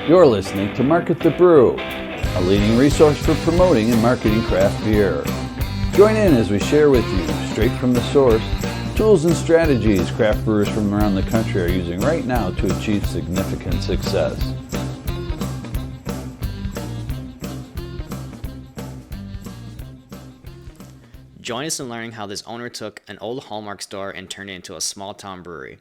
You're listening to Market the Brew, a leading resource for promoting and marketing craft beer. Join in as we share with you, straight from the source, tools and strategies craft brewers from around the country are using right now to achieve significant success. Join us in learning how this owner took an old Hallmark store and turned it into a small town brewery.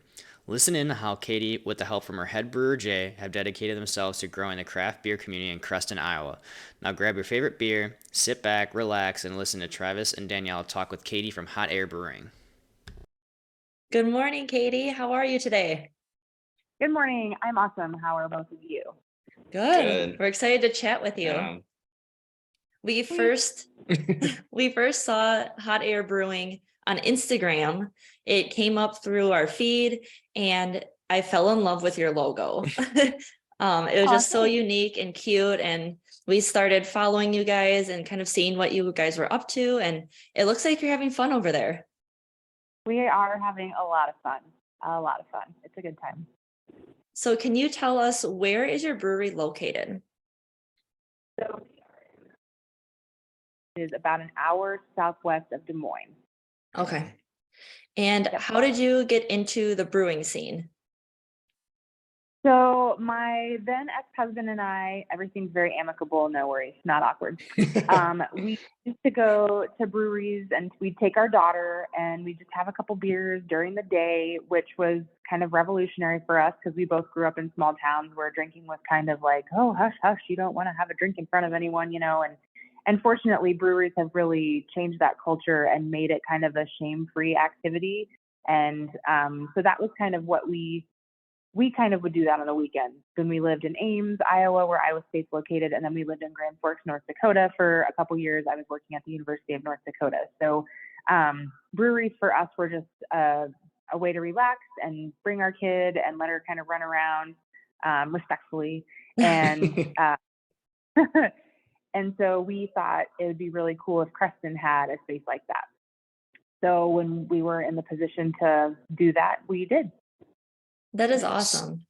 Listen in to how Katie, with the help from her head brewer Jay, have dedicated themselves to growing the craft beer community in Creston, Iowa. Now grab your favorite beer, sit back, relax, and listen to Travis and Danielle talk with Katie from Hot Air Brewing. Good morning, Katie. How are you today? Good morning. I'm awesome. How are both of you? Good. We're excited to chat with you. We first saw Hot Air Brewing on Instagram. It came up through our feed and I fell in love with your logo. It was just so unique and cute, and we started following you guys and kind of seeing what you guys were up to, and it looks like you're having fun over there. We are having a lot of fun. It's a good time. So can you tell us, where is your brewery located? So it is about an hour southwest of Des Moines. Okay. And how did you get into the brewing scene? So my then ex-husband and I, everything's very amicable, no worries, not awkward. We used to go to breweries and we'd take our daughter and we'd just have a couple beers during the day, which was kind of revolutionary for us because we both grew up in small towns where drinking was kind of like, oh, hush, hush, you don't want to have a drink in front of anyone, you know. And fortunately, breweries have really changed that culture and made it kind of a shame-free activity. And so that was kind of what we kind of would do that on the weekends. When we lived in Ames, Iowa, where Iowa State's located, and then we lived in Grand Forks, North Dakota for a couple years. I was working at the University of North Dakota. So breweries for us were just a way to relax and bring our kid and let her kind of run around respectfully. And and so we thought it would be really cool if Creston had a space like that. So when we were in the position to do that, we did. That is awesome.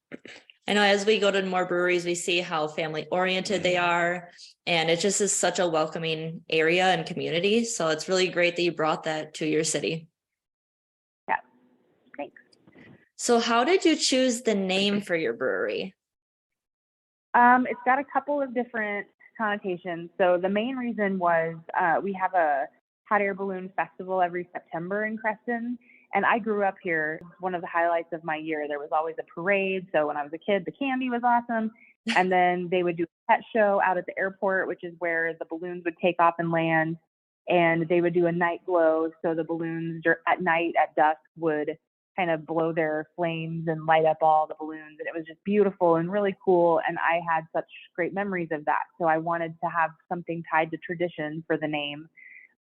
I know as we go to more breweries, we see how family oriented they are, and it just is such a welcoming area and community. So it's really great that you brought that to your city. Yeah, thanks. So how did you choose the name for your brewery? It's got a couple of different connotations. So the main reason was we have a hot air balloon festival every September in Creston. And I grew up here. One of the highlights of my year, there was always a parade. So when I was a kid, the candy was awesome. And then they would do a pet show out at the airport, which is where the balloons would take off and land. And they would do a night glow. So the balloons at night at dusk would kind of blow their flames and light up all the balloons. And it was just beautiful and really cool. And I had such great memories of that. So I wanted to have something tied to tradition for the name.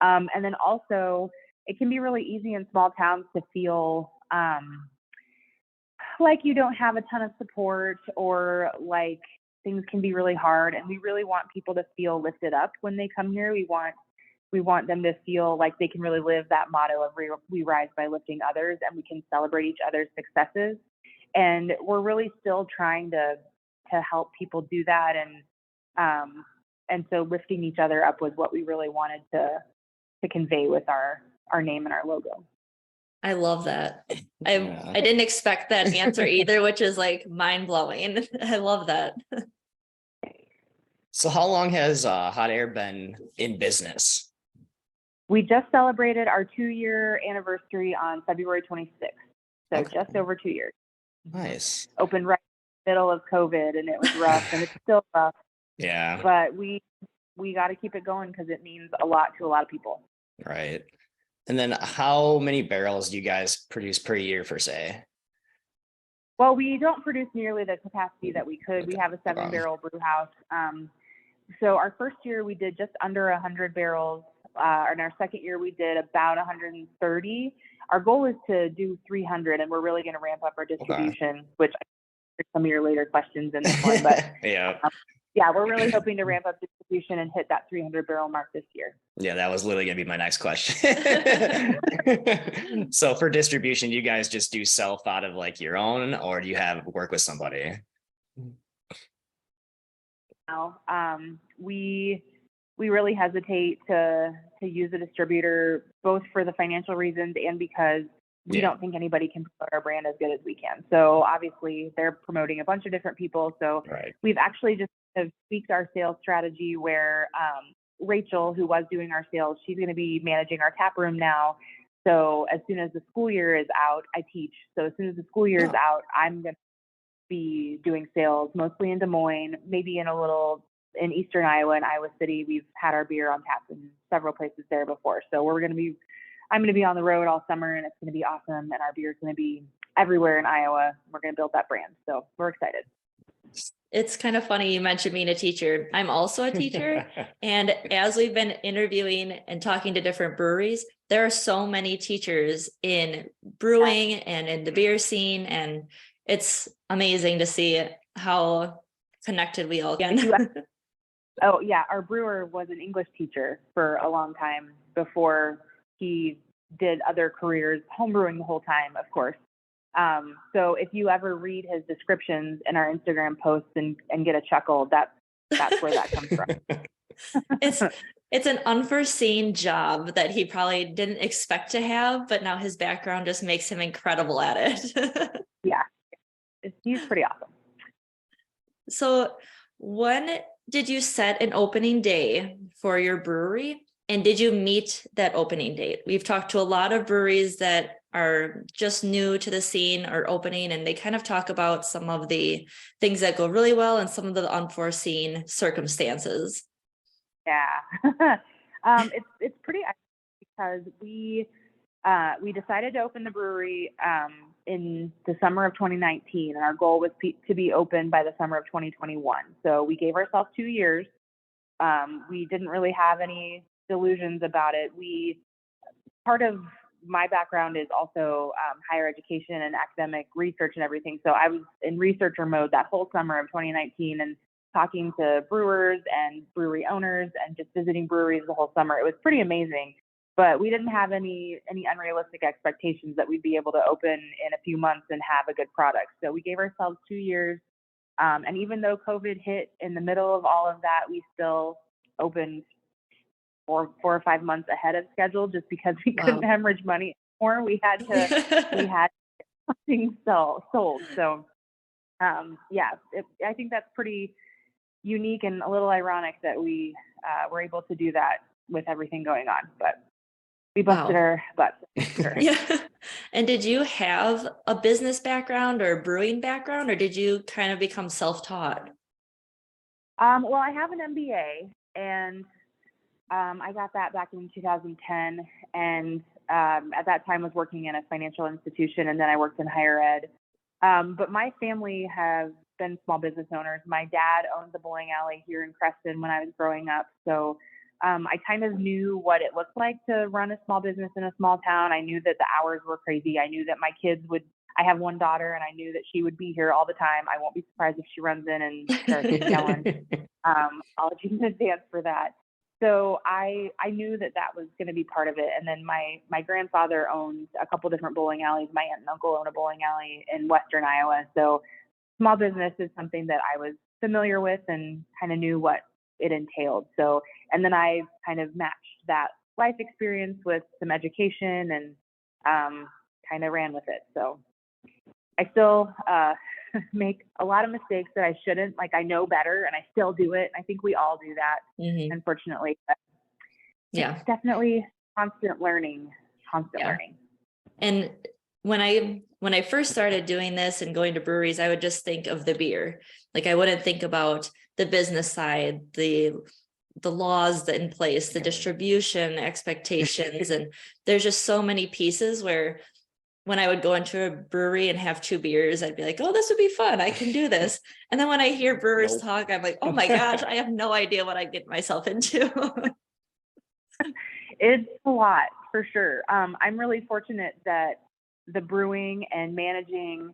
And then also, it can be really easy in small towns to feel like you don't have a ton of support, or like things can be really hard. And we really want people to feel lifted up when they come here. We want them to feel like they can really live that motto of we rise by lifting others, and we can celebrate each other's successes. And we're really still trying to help people do that. And so lifting each other up was what we really wanted to convey with our name and our logo. I love that. I didn't expect that answer either, which is like mind-blowing. I love that. So how long has Hot Air been in business? We just celebrated our 2-year anniversary on February 26th. So just over 2 years. Nice. Opened right in the middle of COVID, and it was rough, and it's still rough. Yeah. But we got to keep it going because it means a lot to a lot of people. Right. And then how many barrels do you guys produce per year, per se? Well, we don't produce nearly the capacity that we could. We have a 7-barrel brew house. So our first year we did just under 100 barrels. In our second year we did about 130. Our goal is to do 300, and we're really going to ramp up our distribution, which I think some of your later questions in this one. But yeah, we're really hoping to ramp up distribution and hit that 300 barrel mark this year. Yeah, that was literally going to be my next question. So for distribution, you guys just do self out of like your own, or do you have work with somebody? now. We really hesitate to use a distributor, both for the financial reasons and because we don't think anybody can promote our brand as good as we can. So obviously they're promoting a bunch of different people. So we've actually just have tweaked our sales strategy where Rachel, who was doing our sales, she's going to be managing our tap room now. So as soon as the school year is out, I teach. So as soon as the school year is out, I'm going to be doing sales mostly in Des Moines, maybe in Eastern Iowa and Iowa City. We've had our beer on tap in several places there before. So I'm going to be on the road all summer, and it's going to be awesome. And our beer is going to be everywhere in Iowa. We're going to build that brand. So we're excited. It's kind of funny you mentioned being a teacher. I'm also a teacher. And as we've been interviewing and talking to different breweries, there are so many teachers in brewing and in the beer scene. And it's amazing to see how connected we all get. Oh, yeah. Our brewer was an English teacher for a long time before he did other careers, homebrewing the whole time, of course. So if you ever read his descriptions in our Instagram posts and get a chuckle, that's where that comes from. It's an unforeseen job that he probably didn't expect to have, but now his background just makes him incredible at it. Yeah, he's pretty awesome. So when did you set an opening day for your brewery? And did you meet that opening date? We've talked to a lot of breweries that are just new to the scene or opening, and they kind of talk about some of the things that go really well and some of the unforeseen circumstances. Yeah, it's pretty because we decided to open the brewery in the summer of 2019, and our goal was to be open by the summer of 2021. So we gave ourselves 2 years. We didn't really have any delusions about it. Part of my background is also higher education and academic research and everything. So I was in researcher mode that whole summer of 2019 and talking to brewers and brewery owners and just visiting breweries the whole summer. It was pretty amazing, but we didn't have any unrealistic expectations that we'd be able to open in a few months and have a good product. So we gave ourselves 2 years. And even though COVID hit in the middle of all of that, we still opened 4 or 5 months ahead of schedule just because we couldn't hemorrhage money anymore. We had something sold. So I think that's pretty unique and a little ironic that we were able to do that with everything going on, but we busted our butts. Sure. Yeah. And did you have a business background or a brewing background, or did you kind of become self-taught? Well, I have an MBA, and I got that back in 2010, and at that time was working in a financial institution, and then I worked in higher ed. But my family have been small business owners. My dad owns a bowling alley here in Creston when I was growing up, so I kind of knew what it looked like to run a small business in a small town. I knew that the hours were crazy. I knew that my kids I have one daughter, and I knew that she would be here all the time. I won't be surprised if she runs in and starts yelling. I'll let you in advance for that. So I knew that was going to be part of it. And then my grandfather owns a couple different bowling alleys. My aunt and uncle own a bowling alley in Western Iowa. So small business is something that I was familiar with and kind of knew what it entailed. So, and then I kind of matched that life experience with some education and kind of ran with it. So I still make a lot of mistakes that I shouldn't. Like, I know better and I still do it. I think we all do that, unfortunately. But yeah, it's definitely constant learning. And when I first started doing this and going to breweries, I would just think of the beer. Like, I wouldn't think about the business side, the laws that in place, the distribution expectations, and there's just so many pieces where when I would go into a brewery and have 2 beers, I'd be like, oh, this would be fun. I can do this. And then when I hear brewers talk, I'm like, oh my gosh, I have no idea what I get myself into. It's a lot, for sure. I'm really fortunate that the brewing and managing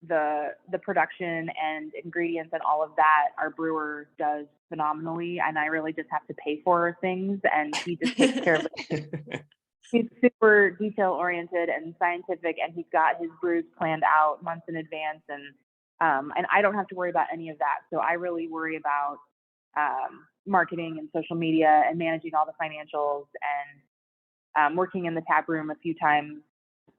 the production and ingredients and all of that, our brewer does phenomenally. And I really just have to pay for things, and he just takes care of it. He's super detail oriented and scientific, and he's got his brews planned out months in advance. And And I don't have to worry about any of that. So I really worry about marketing and social media and managing all the financials and working in the tap room a few times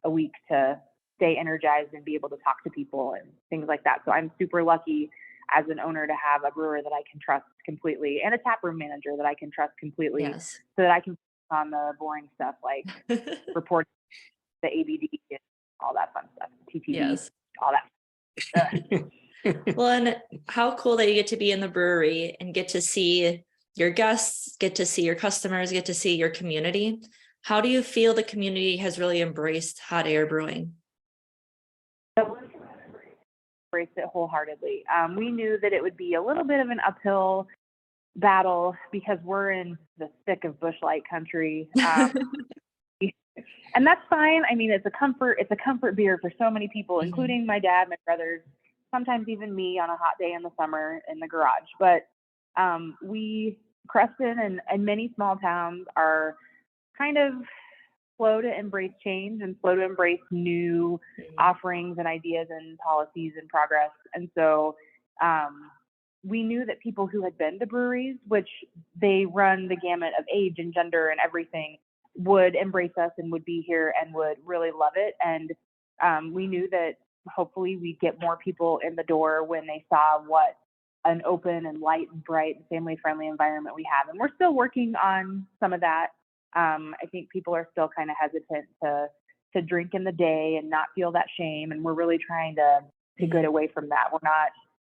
a week to stay energized and be able to talk to people and things like that. So I'm super lucky as an owner to have a brewer that I can trust completely and a tap room manager that I can trust completely, Yes. so that I can focus on the boring stuff like reporting the ABD and all that fun stuff, TTD, Yes. all that. Well, and how cool that you get to be in the brewery and get to see your guests, get to see your customers, get to see your community. How do you feel the community has really embraced Hot Air Brewing? Embraced it wholeheartedly. We knew that it would be a little bit of an uphill battle because we're in the thick of Busch Light country. And that's fine. I mean, it's a comfort beer for so many people, including my dad, my brothers, sometimes even me on a hot day in the summer in the garage. But Creston and many small towns are kind of slow to embrace change and slow to embrace new offerings and ideas and policies and progress. And so we knew that people who had been to breweries, which they run the gamut of age and gender and everything, would embrace us and would be here and would really love it. And we knew that hopefully we'd get more people in the door when they saw what an open and light and bright and family-friendly environment we have. And we're still working on some of that. I think people are still kind of hesitant to drink in the day and not feel that shame. And we're really trying to get away from that.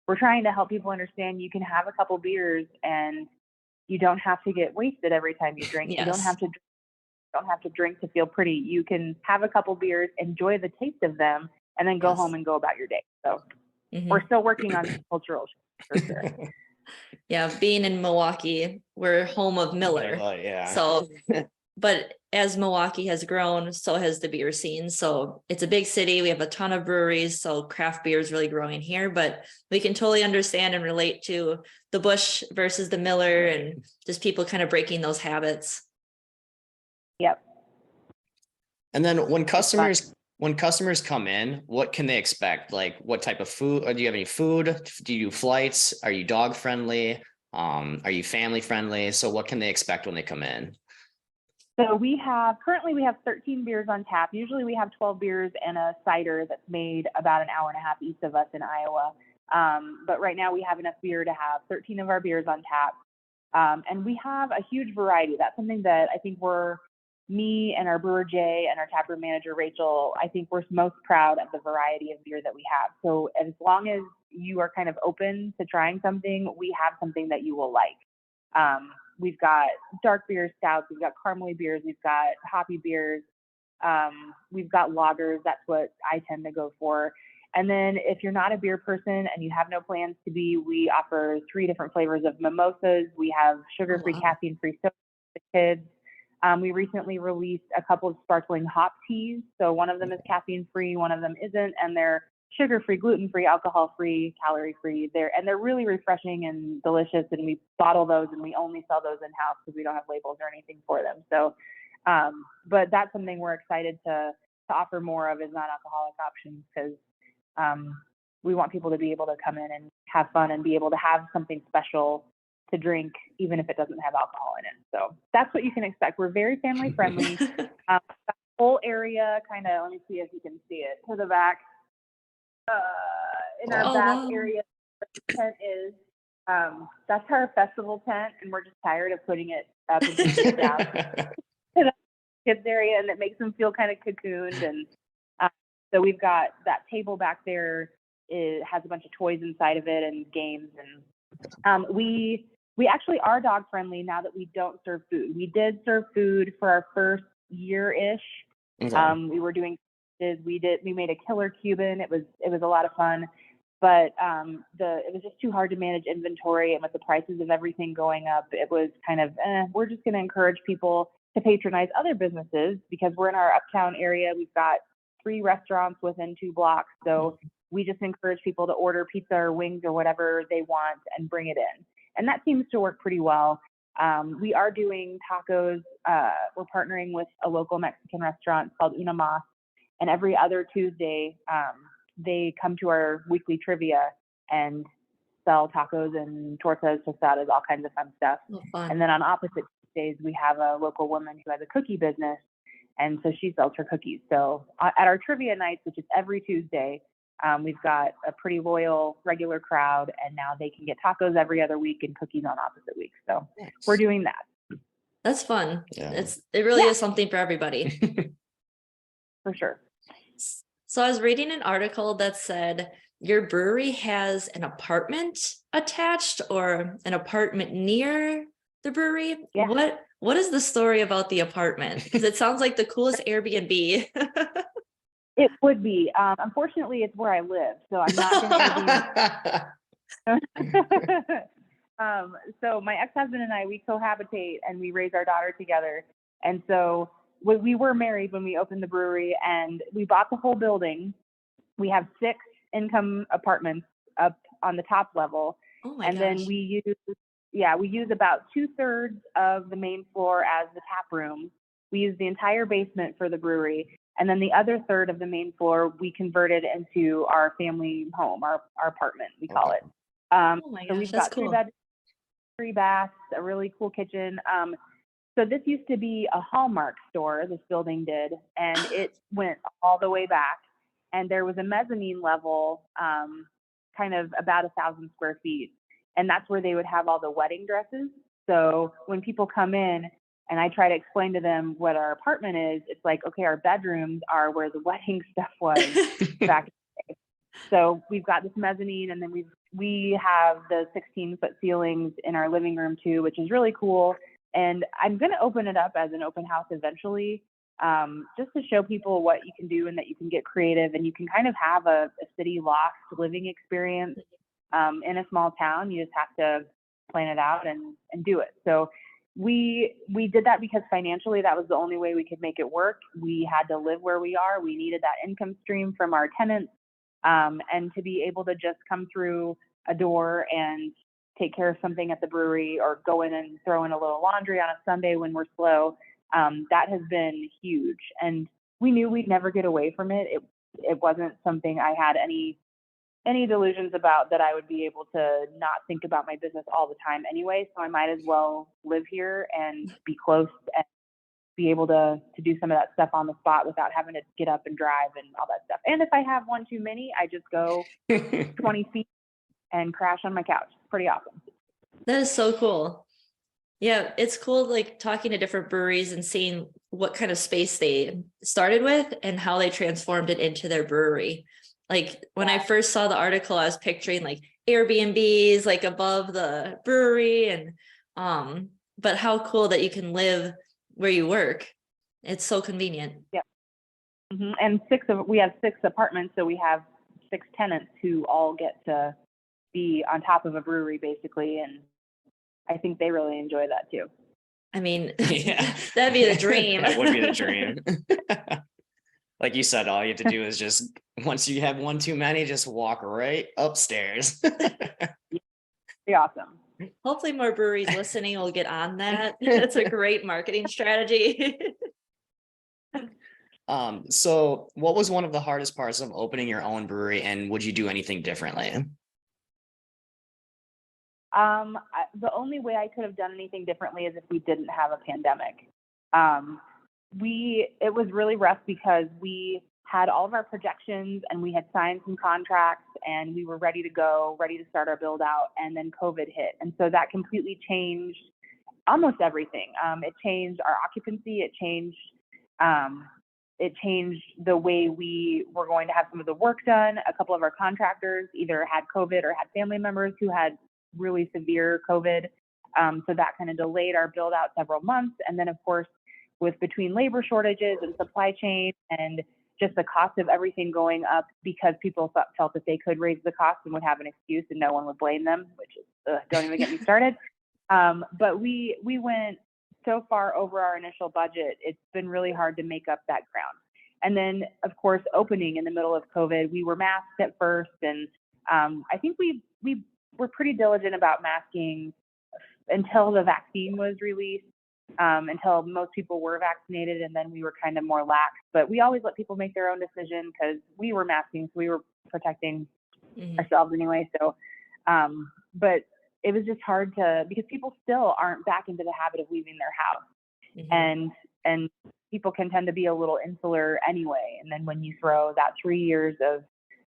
We're trying to help people understand you can have a couple beers and you don't have to get wasted every time you drink. Yes. You don't have to drink to feel pretty. You can have a couple beers, enjoy the taste of them, and then go home and go about your day. So we're still working on cultural shifts for sure. Yeah, being in Milwaukee, we're home of Miller. Yeah. So, but as Milwaukee has grown, so has the beer scene. So it's a big city. We have a ton of breweries. So craft beer is really growing here, but we can totally understand and relate to the Busch versus the Miller and just people kind of breaking those habits. Yep. And then when customers come in, what can they expect? Like what type of food? Or do you have any food? Do you do flights? Are you dog friendly? Are you family friendly? So what can they expect when they come in? So currently we have 13 beers on tap. Usually we have 12 beers and a cider that's made about an hour and a half east of us in Iowa. But right now we have enough beer to have 13 of our beers on tap. And we have a huge variety. That's something that I think me and our brewer Jay and our taproom manager Rachel, I think we're most proud of the variety of beer that we have. So as long as you are kind of open to trying something, we have something that you will like. We've got dark beers, stouts, we've got caramely beers, we've got hoppy beers, we've got lagers. That's what I tend to go for. And then if you're not a beer person and you have no plans to be, we offer 3 different flavors of mimosas. We have sugar-free, caffeine-free soda for the kids. We recently released a couple of sparkling hop teas. So one of them is caffeine-free, one of them isn't, and they're sugar-free, gluten-free, alcohol-free, calorie-free. They're really refreshing and delicious, and we bottle those and we only sell those in-house because we don't have labels or anything for them. So, but that's something we're excited to offer more of, is non-alcoholic options, because we want people to be able to come in and have fun and be able to have something special to drink, even if it doesn't have alcohol in it. So that's what you can expect. We're very family friendly. The whole area, kind of, let me see if you can see it to the back. In our back area, the tent is, that's our festival tent, and we're just tired of putting it up and taking it down to the kids area, and it makes them feel kind of cocooned. And so we've got that table back there. It has a bunch of toys inside of it and games, and we actually are dog friendly now that we don't serve food. We did serve food for our first year-ish. Okay. We were doing, we made a killer Cuban. It was a lot of fun, but it was just too hard to manage inventory, and with the prices of everything going up, it was kind of, we're just going to encourage people to patronize other businesses because we're in our uptown area. We've got 3 restaurants within 2 blocks. So we just encourage people to order pizza or wings or whatever they want and bring it in. And that seems to work pretty well. We are doing tacos. We're partnering with a local Mexican restaurant called Una Mas. And every other Tuesday, they come to our weekly trivia and sell tacos and tortas, tostadas, all kinds of fun stuff. Oh, fun. And then on opposite days, we have a local woman who has a cookie business, and so she sells her cookies. So at our trivia nights, which is every Tuesday, we've got a pretty loyal, regular crowd, and now they can get tacos every other week and cookies on opposite weeks. So Nice. we're doing that. That's fun. Yeah. It really is something for everybody. For sure. So I was reading an article that said your brewery has an apartment attached or an apartment near the brewery. Yeah. What is the story about the apartment? Because it sounds like the coolest Airbnb. It would be. Unfortunately, it's where I live, so I'm not going to so my ex-husband and I, we cohabitate and we raise our daughter together. And so we were married when we opened the brewery, and we bought the whole building. We have 6 income apartments up on the top level. Oh my and gosh. Then we use about 2/3 of the main floor as the tap room. We use the entire basement for the brewery. And then the other third of the main floor, we converted into our family home, our apartment, we call it. Oh my So gosh, we've that's got cool. 3 bedrooms, 3 baths, a really cool kitchen. So this used to be a Hallmark store, this building did, and it went all the way back. And there was a mezzanine level, kind of about 1,000 square feet. And that's where they would have all the wedding dresses. So when people come in and I try to explain to them what our apartment is, it's like, okay, our bedrooms are where the wedding stuff was back in the day. So we've got this mezzanine, and then we have the 16-foot ceilings in our living room too, which is really cool. And I'm going to open it up as an open house eventually, just to show people what you can do and that you can get creative and you can kind of have a city loft living experience in a small town. You just have to plan it out and do it. So we did that because financially that was the only way we could make it work. We had to live where we are. We needed that income stream from our tenants, and to be able to just come through a door and take care of something at the brewery or go in and throw in a little laundry on a Sunday when we're slow. That has been huge. And we knew we'd never get away from it. It wasn't something I had any delusions about, that I would be able to not think about my business all the time anyway. So I might as well live here and be close and be able to do some of that stuff on the spot without having to get up and drive and all that stuff. And if I have one too many, I just go 20 feet and crash on my couch. It's pretty awesome. That is so cool. Yeah, it's cool like talking to different breweries and seeing what kind of space they started with and how they transformed it into their brewery. Like when I first saw the article, I was picturing like Airbnbs like above the brewery, and but how cool that you can live where you work. It's so convenient. Yeah. Mm-hmm. And we have 6 apartments, so we have 6 tenants who all get to be on top of a brewery basically, and I think they really enjoy that too. I mean, yeah, that'd be the dream. That would be the dream. Like you said, all you have to do is just, once you have one too many, just walk right upstairs. Pretty awesome. Hopefully more breweries listening will get on that. That's a great marketing strategy. So what was one of the hardest parts of opening your own brewery, and would you do anything differently? The only way I could have done anything differently is if we didn't have a pandemic. It was really rough because we had all of our projections and we had signed some contracts and we were ready to go, ready to start our build out, and then COVID hit. And so that completely changed almost everything. It changed our occupancy. It changed the way we were going to have some of the work done. A couple of our contractors either had COVID or had family members who had really severe COVID. So that kind of delayed our build out several months. And then of course, with between labor shortages and supply chain and just the cost of everything going up, because people felt that they could raise the cost and would have an excuse and no one would blame them, which is, don't even get me started. But we went so far over our initial budget, it's been really hard to make up that ground. And then of course, opening in the middle of COVID, we were masked at first. And I think we were pretty diligent about masking until the vaccine was released. until most people were vaccinated, and then we were kind of more lax. But we always let people make their own decision because we were masking, so we were protecting ourselves anyway. So, but it was just hard because people still aren't back into the habit of leaving their house, and people can tend to be a little insular anyway. And then when you throw that 3 years of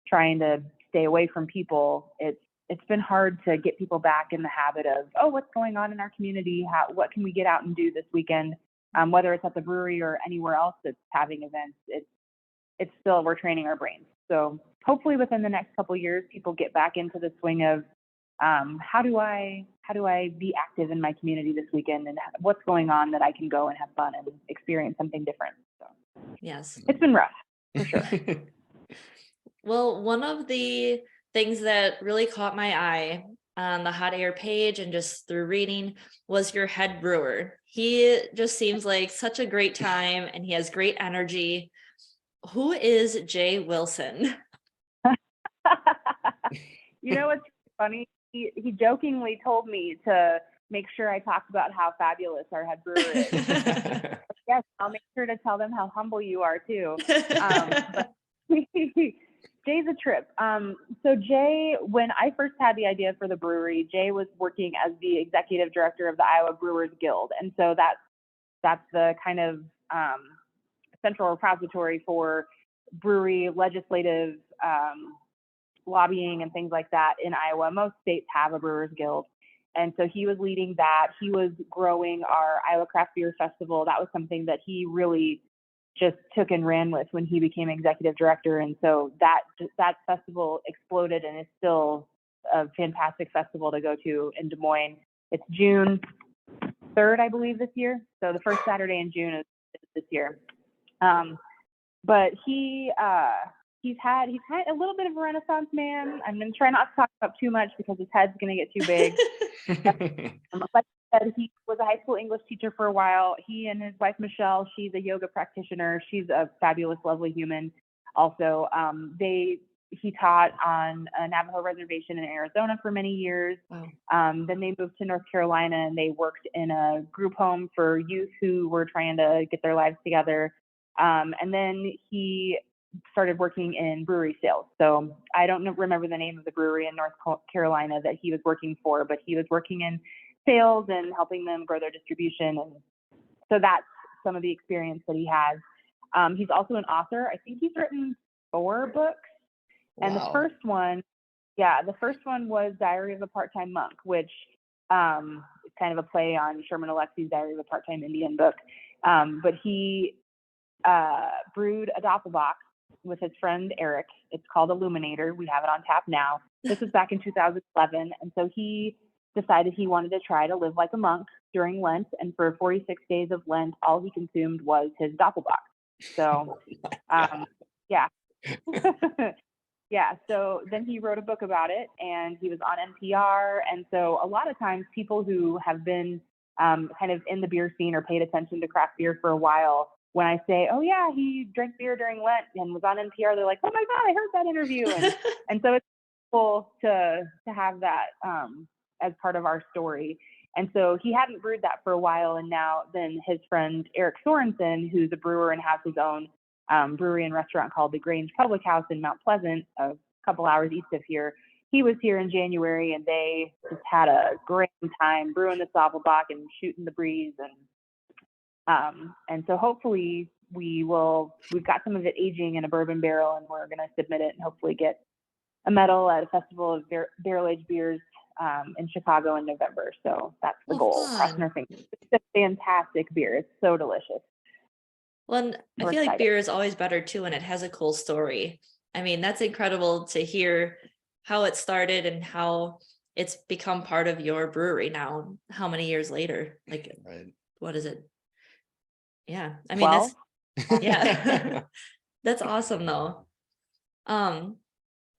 trying to stay away from people, it's been hard to get people back in the habit of, oh, what's going on in our community? What can we get out and do this weekend? Whether it's at the brewery or anywhere else that's having events, it's still, we're training our brains. So hopefully within the next couple of years, people get back into the swing of how do I be active in my community this weekend, and what's going on that I can go and have fun and experience something different. So yes, it's been rough for sure. Well, one of the things that really caught my eye on the Hot Air page and just through reading was your head brewer. He just seems like such a great time, and he has great energy. Who is Jay Wilson? You know what's funny? He jokingly told me to make sure I talked about how fabulous our head brewer is. Yes, I'll make sure to tell them how humble you are too. But Jay's a trip. So Jay, when I first had the idea for the brewery, Jay was working as the executive director of the Iowa Brewers Guild. And so that's the kind of central repository for brewery legislative lobbying and things like that in Iowa. Most states have a Brewers Guild. And so he was leading that. He was growing our Iowa Craft Beer Festival. That was something that he really just took and ran with when he became executive director. And so that festival exploded and is still a fantastic festival to go to in Des Moines. It's June 3rd, I believe, this year. So the first Saturday in June is this year. But he's had a little bit of a renaissance man. I'm going to try not to talk about too much because his head's going to get too big. Like I said, he was a high school English teacher for a while. He and his wife, Michelle, she's a yoga practitioner. She's a fabulous, lovely human. Also, he taught on a Navajo reservation in Arizona for many years. Wow. Then they moved to North Carolina, and they worked in a group home for youth who were trying to get their lives together. And then he started working in brewery sales. So I don't remember the name of the brewery in North Carolina that he was working for, but he was working in sales and helping them grow their distribution. And so that's some of the experience that he has. He's also an author. I think he's written 4 books. Wow. And the first one was Diary of a Part-Time Monk, which is kind of a play on Sherman Alexi's Diary of a Part-Time Indian book. But he brewed a Doppelbock with his friend Eric. It's called Illuminator. We have it on tap now. This was back in 2011. And so he decided he wanted to try to live like a monk during Lent. And for 46 days of Lent, all he consumed was his Doppelbock. So, yeah. Yeah. So then he wrote a book about it, and he was on NPR. And so a lot of times people who have been kind of in the beer scene or paid attention to craft beer for a while, when I say, oh yeah, he drank beer during Lent and was on NPR, they're like, oh my God, I heard that interview. And so it's cool to have that as part of our story. And so he hadn't brewed that for a while. And now then his friend, Eric Sorensen, who's a brewer and has his own brewery and restaurant called the Grange Public House in Mount Pleasant, a couple hours east of here. He was here in January, and they just had a great time brewing the Doppelbock and shooting the breeze. And so hopefully we've got some of it aging in a bourbon barrel, and we're going to submit it and hopefully get a medal at a festival of barrel-aged beers in Chicago in November. So that's the goal. Crossing our fingers. It's a fantastic beer. It's so delicious. Well, and I feel like beer is always better too, and it has a cool story. I mean, that's incredible to hear how it started and how it's become part of your brewery now. How many years later? Like, right. What is it? Yeah, I mean, 12? Yeah, that's awesome though.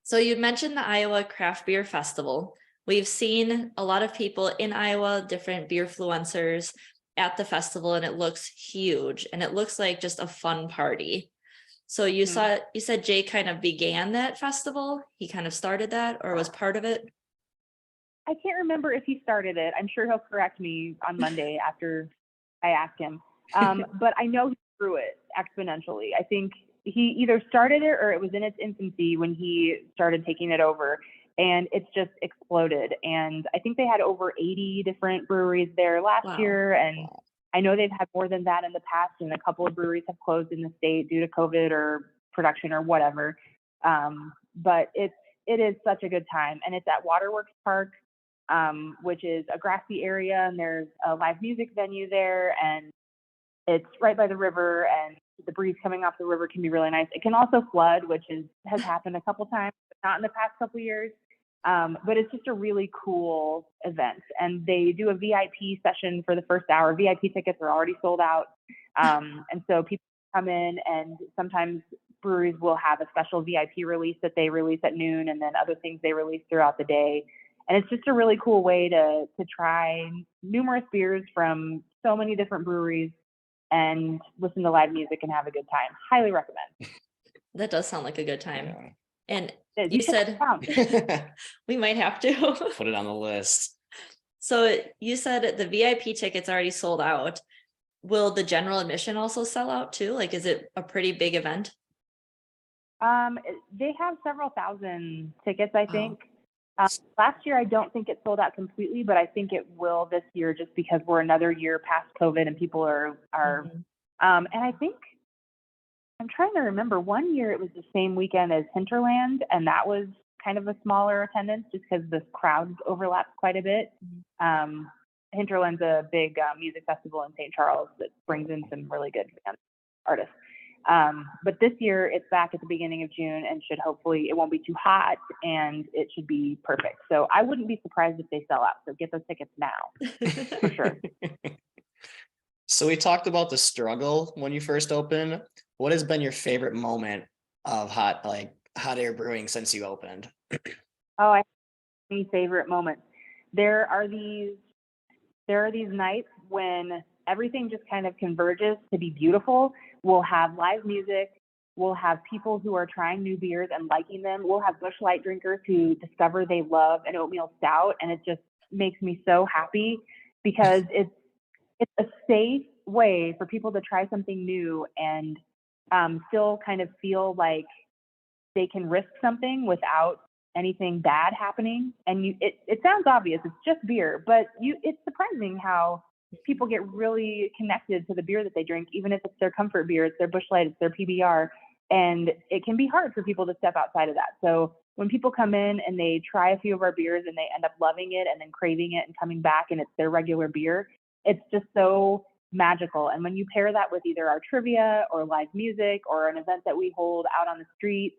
So you mentioned the Iowa Craft Beer Festival. We've seen a lot of people in Iowa, different beer influencers at the festival, and it looks huge, and it looks like just a fun party. So you said Jay kind of began that festival. He kind of started that, or was part of it. I can't remember if he started it. I'm sure he'll correct me on Monday after I ask him. But I know he grew it exponentially. I think he either started it or it was in its infancy when he started taking it over, and it's just exploded. And I think they had over 80 different breweries there last year, and I know they've had more than that in the past, and a couple of breweries have closed in the state due to COVID or production or whatever. But it is such a good time, and it's at Waterworks Park, which is a grassy area, and there's a live music venue there, and it's right by the river, and the breeze coming off the river can be really nice. It can also flood, which has happened a couple times, but not in the past couple years. But it's just a really cool event, and they do a VIP session for the first hour. VIP tickets are already sold out, and so people come in, and sometimes breweries will have a special VIP release that they release at noon, and then other things they release throughout the day. And it's just a really cool way to try numerous beers from so many different breweries and listen to live music and have a good time. Highly recommend. That does sound like a good time. Yeah. And you said we might have to put it on the list. So you said the VIP tickets already sold out. Will the general admission also sell out too? Like, is it a pretty big event? They have several thousand tickets, I think. Last year, I don't think it sold out completely, but I think it will this year just because we're another year past COVID and people are and I think, I'm trying to remember, one year it was the same weekend as Hinterland, and that was kind of a smaller attendance just because the crowds overlapped quite a bit. Hinterland's a big music festival in St. Charles that brings in some really good artists. But this year it's back at the beginning of June and should hopefully, it won't be too hot and it should be perfect. So I wouldn't be surprised if they sell out. So get those tickets now for sure. So we talked about the struggle when you first opened. What has been your favorite moment of Hot Air Brewing since you opened? I have many favorite moments. There are these nights when everything just kind of converges to be beautiful. We'll have live music. We'll have people who are trying new beers and liking them. We'll have Busch Light drinkers who discover they love an oatmeal stout, and it just makes me so happy because it's a safe way for people to try something new and still kind of feel like they can risk something without anything bad happening. And it sounds obvious, it's just beer, but it's surprising how people get really connected to the beer that they drink, even if it's their comfort beer, it's their Busch Light, it's their PBR, and it can be hard for people to step outside of that. So when people come in and they try a few of our beers and they end up loving it and then craving it and coming back and it's their regular beer, it's just so magical. And when you pair that with either our trivia or live music or an event that we hold out on the street,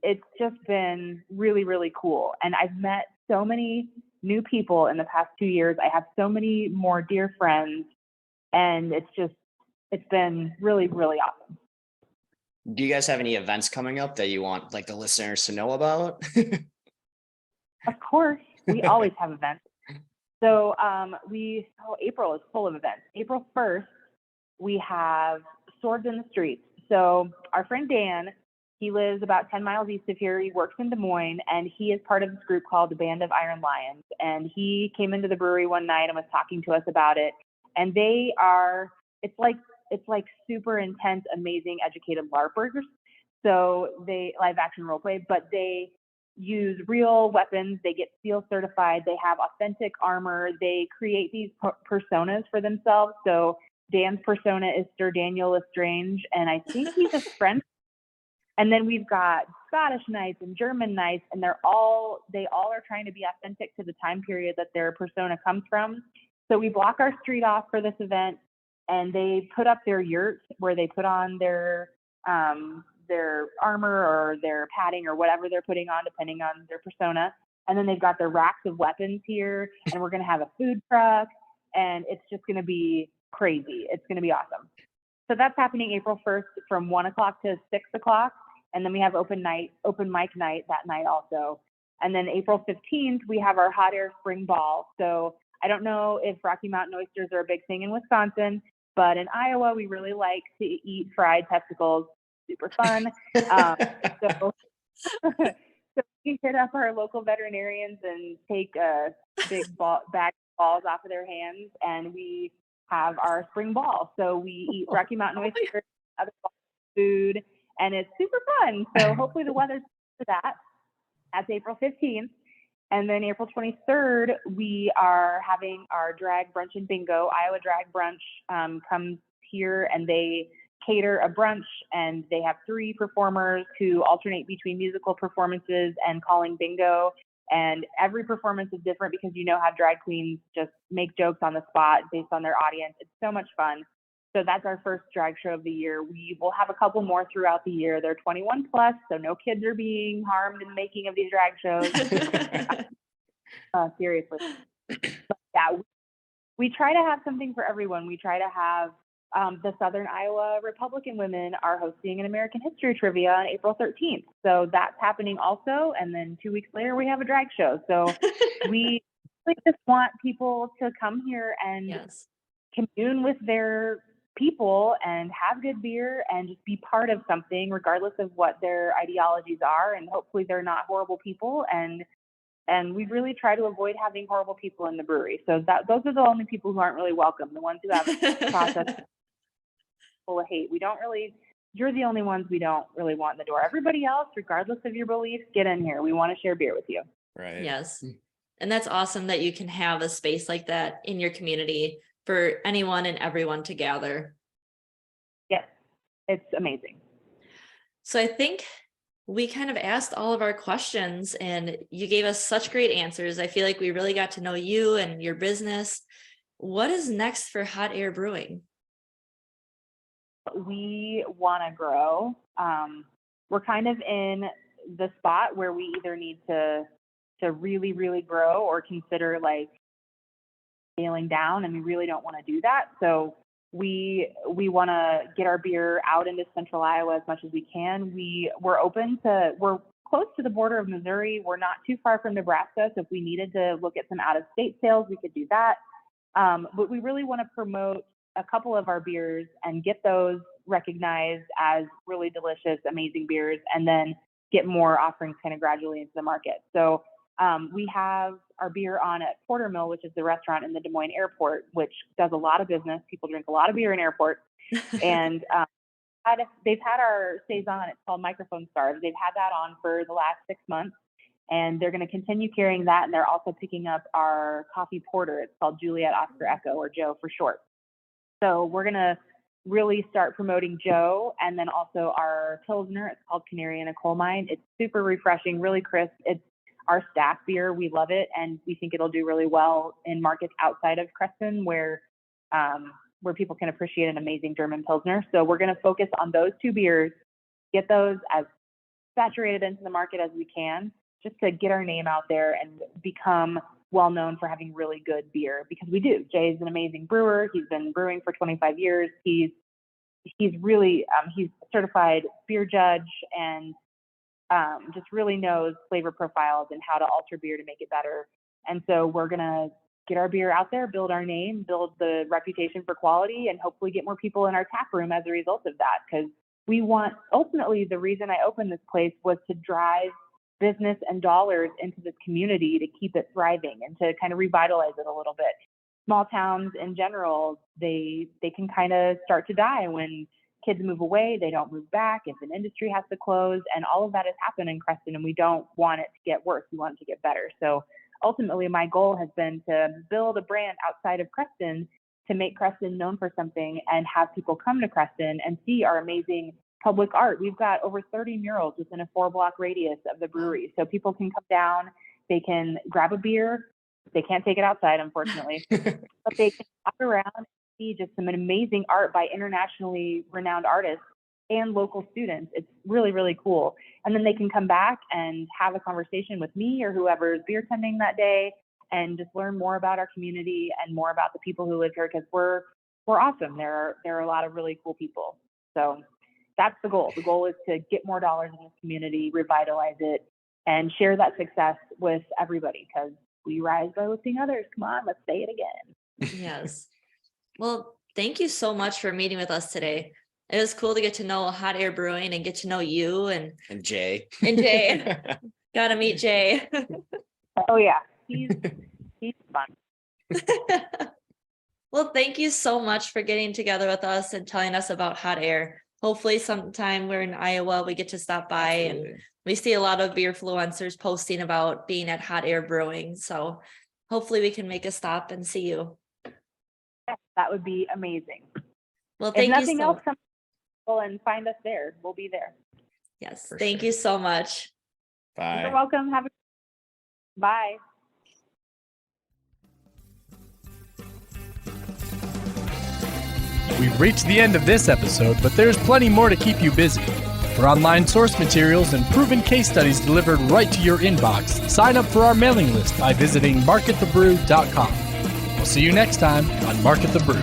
it's just been really, really cool. And I've met so many new people in the past 2 years. I have so many more dear friends, and it's been really, really awesome. Do you guys have any events coming up that you want the listeners to know about? Of course, we always have events. So April is full of events. April 1st, we have Swords in the Streets. So our friend Dan, he lives about 10 miles east of here. He works in Des Moines, and he is part of this group called the Band of Iron Lions. And he came into the brewery one night and was talking to us about it. And it's like super intense, amazing, educated LARPers. So they live action role play, but they use real weapons. They get SEAL certified. They have authentic armor. They create these personas for themselves. So Dan's persona is Sir Daniel Lestrange, and I think he's a French. And then we've got Scottish Knights and German Knights, and they all are trying to be authentic to the time period that their persona comes from. So we block our street off for this event, and they put up their yurt where they put on their armor or their padding or whatever they're putting on, depending on their persona. And then they've got their racks of weapons here, and we're going to have a food truck, and it's just going to be crazy. It's going to be awesome. So that's happening April 1st from 1 o'clock to 6 o'clock. And then we have open mic night that night also. And then April 15th, we have our Hot Air Spring Ball. So I don't know if Rocky Mountain oysters are a big thing in Wisconsin, but in Iowa, we really like to eat fried testicles. Super fun. So we hit up our local veterinarians and take a big bag of balls off of their hands, and we have our spring ball. So we eat Rocky Mountain oysters, other food, and it's super fun. So hopefully the weather's for that. That's April 15th. And then April 23rd, we are having our drag brunch and bingo. Iowa Drag Brunch comes here, and they cater a brunch, and they have 3 performers who alternate between musical performances and calling bingo. And every performance is different because you know how drag queens just make jokes on the spot based on their audience. It's so much fun. So that's our first drag show of the year. We will have a couple more throughout the year. They're 21 plus, so no kids are being harmed in the making of these drag shows. Seriously. But yeah, we try to have something for everyone. We try to have the Southern Iowa Republican women are hosting an American History Trivia on April 13th. So that's happening also. And then 2 weeks later, we have a drag show. So we just want people to come here and commune with their people and have good beer and just be part of something, regardless of what their ideologies are. And hopefully they're not horrible people. And we really try to avoid having horrible people in the brewery. So those are the only people who aren't really welcome, the ones who have a process full of hate. You're the only ones we don't really want in the door. Everybody else, regardless of your beliefs, get in here. We want to share beer with you. Right. Yes. And that's awesome that you can have a space like that in your community for anyone and everyone to gather. Yes, it's amazing. So I think we kind of asked all of our questions, and you gave us such great answers. I feel like we really got to know you and your business. What is next for Hot Air Brewing? We want to grow. We're kind of in the spot where we either need to really, really grow or consider like scaling down, and we really don't want to do that. So we want to get our beer out into central Iowa as much as we can. We're close to the border of Missouri. We're not too far from Nebraska. So if we needed to look at some out of state sales, we could do that. But we really want to promote a couple of our beers and get those recognized as really delicious, amazing beers, and then get more offerings kind of gradually into the market. So we have our beer on at Porter Mill, which is the restaurant in the Des Moines airport, which does a lot of business. People drink a lot of beer in airports. And they've had our Saison, it's called Microphone Stars. They've had that on for the last 6 months, and they're going to continue carrying that. And they're also picking up our coffee porter. It's called Juliet Oscar Echo, or Joe for short. So we're going to really start promoting Joe, and then also our Pilsner. It's called Canary in a Coal Mine. It's super refreshing, really crisp. It's our staff beer. We love it, and we think it'll do really well in markets outside of Creston where people can appreciate an amazing German Pilsner. So we're going to focus on those 2 beers, get those as saturated into the market as we can, just to get our name out there and become well known for having really good beer, because we do. Jay's an amazing brewer. He's been brewing for 25 years. He's really he's a certified beer judge, and just really knows flavor profiles and how to alter beer to make it better. And so we're gonna get our beer out there, build our name, build the reputation for quality, and hopefully get more people in our tap room as a result of that. Because we want, ultimately, the reason I opened this place was to drive business and dollars into this community to keep it thriving and to kind of revitalize it a little bit. Small towns in general, they can kind of start to die when kids move away, they don't move back, if an industry has to close, and all of that has happened in Creston, and we don't want it to get worse. We want it to get better. So ultimately, my goal has been to build a brand outside of Creston to make Creston known for something and have people come to Creston and see our amazing public art. We've got over 30 murals within a 4-block radius of the brewery. So people can come down, they can grab a beer. They can't take it outside, unfortunately, but they can walk around and see just some amazing art by internationally renowned artists and local students. It's really, really cool. And then they can come back and have a conversation with me or whoever is beer tending that day and just learn more about our community and more about the people who live here, because we're awesome. There are a lot of really cool people. So that's the goal. The goal is to get more dollars in this community, revitalize it, and share that success with everybody, because we rise by lifting others. Come on, let's say it again. Yes. Well, thank you so much for meeting with us today. It was cool to get to know Hot Air Brewing and get to know you and Jay. Got to meet Jay. Oh yeah, he's fun. Well, thank you so much for getting together with us and telling us about Hot Air. Hopefully sometime we're in Iowa, we get to stop by. Absolutely. And we see a lot of beer influencers posting about being at Hot Air Brewing. So hopefully we can make a stop and see you. Yes, that would be amazing. Well, If thank you nothing so else, come and find us there. We'll be there. Yes, For thank sure. you so much. Bye. You're welcome. Bye. We've reached the end of this episode, but there's plenty more to keep you busy. For online source materials and proven case studies delivered right to your inbox, sign up for our mailing list by visiting marketthebrew.com. We'll see you next time on Market the Brew.